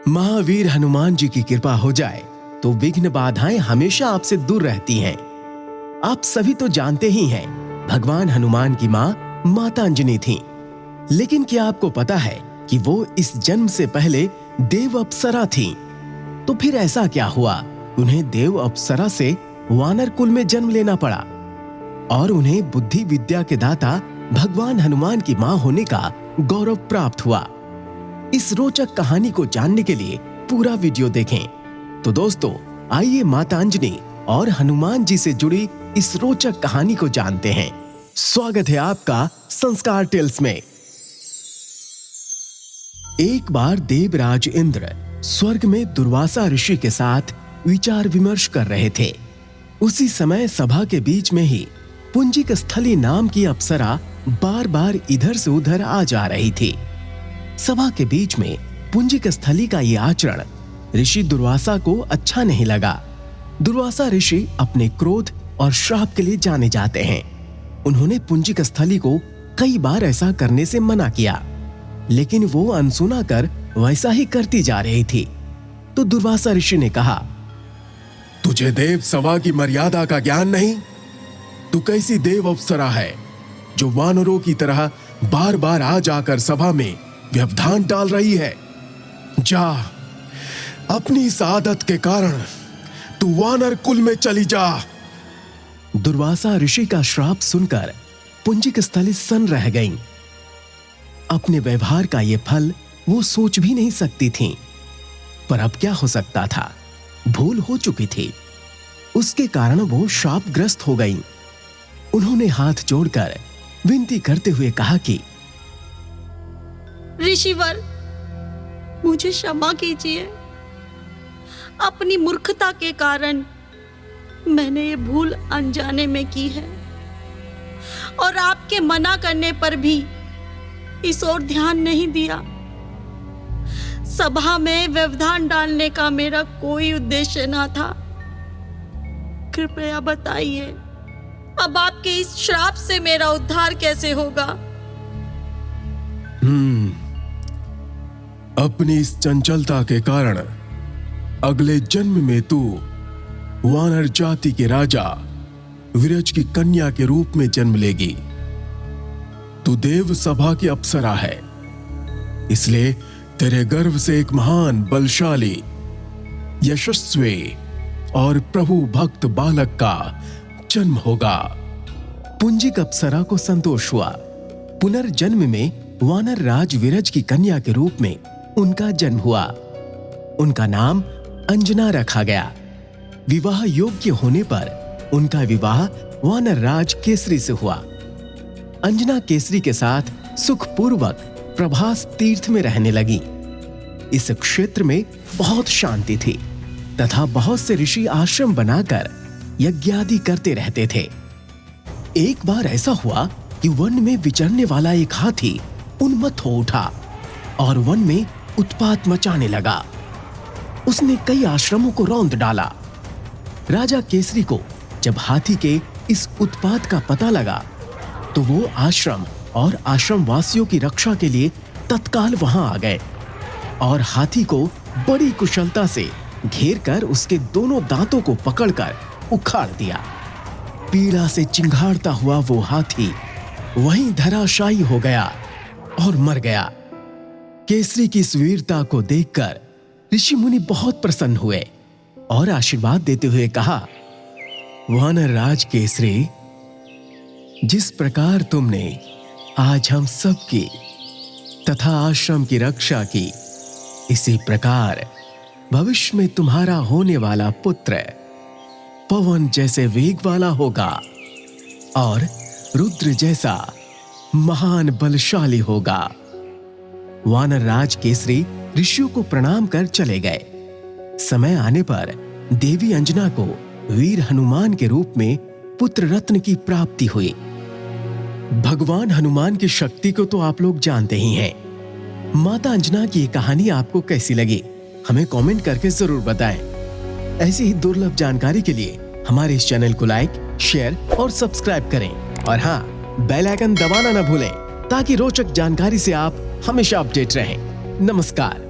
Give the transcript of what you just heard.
महावीर हनुमान जी की कृपा हो जाए तो विघ्न बाधाएं हमेशा आपसे दूर रहती हैं। आप सभी तो जानते ही हैं, भगवान हनुमान की मां माता अंजनी थीं। लेकिन क्या आपको पता है कि वो इस जन्म से पहले देव अप्सरा थीं? तो फिर ऐसा क्या हुआ उन्हें देव अप्सरा से वानर कुल में जन्म लेना पड़ा और उन्हें बुद्धि विद्या के दाता भगवान हनुमान की मां होने का गौरव प्राप्त हुआ? इस रोचक कहानी को जानने के लिए पूरा वीडियो देखें। तो दोस्तों, आइए माता अंजनी और हनुमान जी से जुड़ी इस रोचक कहानी को जानते हैं। स्वागत है आपका संस्कार टेल्स में। एक बार देवराज इंद्र स्वर्ग में दुर्वासा ऋषि के साथ विचार विमर्श कर रहे थे। उसी समय सभा के बीच में ही पुंजिक स्थली नाम की अप्सरा बार बार इधर से उधर आ जा रही थी। सभा के बीच में पुंजिक स्थली का यह आचरण ऋषि दुर्वासा को अच्छा नहीं लगा। दुर्वासा ऋषि अपने क्रोध और श्राप के लिए जाने जाते हैं। उन्होंने पुंजिक स्थली को कई बार ऐसा करने से मना किया, लेकिन वो अनसुना कर वैसा ही करती जा रही थी। तो दुर्वासा ऋषि ने कहा, तुझे देव सभा की मर्यादा का ज्ञान नहीं? तू कैसी देव अप्सरा है जो वानरों की तरह बार बार आ जाकर सभा में व्यवधान डाल रही है? जा, अपनी इस आदत के कारण तू वानर कुल में चली जा। दुर्वासा ऋषि का श्राप सुनकर पुंजिक स्थली सन्न रह गईं। अपने व्यवहार का यह फल वो सोच भी नहीं सकती थीं। पर अब क्या हो सकता था? भूल हो चुकी थी। उसके कारण वो शापग्रस्त हो गईं। उन्होंने हाथ जोड़कर विनती करते हुए कहा कि ऋषिवर, मुझे क्षमा कीजिए। अपनी मूर्खता के कारण मैंने ये भूल अनजाने में की है और आपके मना करने पर भी इस ओर ध्यान नहीं दिया। सभा में व्यवधान डालने का मेरा कोई उद्देश्य ना था। कृपया बताइए, अब आपके इस श्राप से मेरा उद्धार कैसे होगा? अपनी इस चंचलता के कारण अगले जन्म में तू वानर जाति के राजा विरज की कन्या के रूप में जन्म लेगी। तू देव सभा की अप्सरा है, इसलिए तेरे गर्भ से एक महान, बलशाली, यशस्वी और प्रभु भक्त बालक का जन्म होगा। पुंजिक अप्सरा को संतोष हुआ। पुनर्जन्म में वानर राज विरज की कन्या के रूप में उनका जन्म हुआ। उनका नाम अंजना रखा गया। विवाह योग्य होने पर उनका विवाह वानर राज केसरी से हुआ। अंजना केसरी के साथ सुखपूर्वक प्रभास तीर्थ में रहने लगी। इस क्षेत्र में बहुत शांति थी तथा बहुत से ऋषि आश्रम बनाकर यज्ञादि करते रहते थे। एक बार ऐसा हुआ कि वन में विचरने वाला एक हाथी उन्मत्त हो उठा और वन में उत्पात मचाने लगा। उसने कई आश्रमों को रौंद डाला। राजा केसरी को जब हाथी के इस उत्पात का पता लगा तो वो आश्रम और आश्रम वासियों की रक्षा के लिए तत्काल वहां आ गए और हाथी को बड़ी कुशलता से घेर कर उसके दोनों दांतों को पकड़कर उखाड़ दिया। पीड़ा से चिंघाड़ता हुआ वो हाथी वहीं धराशायी हो गया और मर गया। केसरी की इस वीरता को देखकर ऋषि मुनि बहुत प्रसन्न हुए और आशीर्वाद देते हुए कहा, वानर राज केसरी, जिस प्रकार तुमने आज हम सबकी तथा आश्रम की रक्षा की, इसी प्रकार भविष्य में तुम्हारा होने वाला पुत्र पवन जैसे वेग वाला होगा और रुद्र जैसा महान बलशाली होगा। वानर राज केसरी ऋषियों को प्रणाम कर चले गए। समय आने पर देवी अंजना को वीर हनुमान के रूप में पुत्र रत्न की प्राप्ति हुई। भगवान हनुमान की शक्ति को तो आप लोग जानते ही हैं। माता अंजना की ये कहानी आपको कैसी लगी, हमें कमेंट करके जरूर बताएं। ऐसी ही दुर्लभ जानकारी के लिए हमारे इस चैनल को लाइक, शेयर और सब्सक्राइब करें और हाँ, बेल आइकन दबाना न भूलें ताकि रोचक जानकारी से आप हमेशा अपडेट रहें। नमस्कार।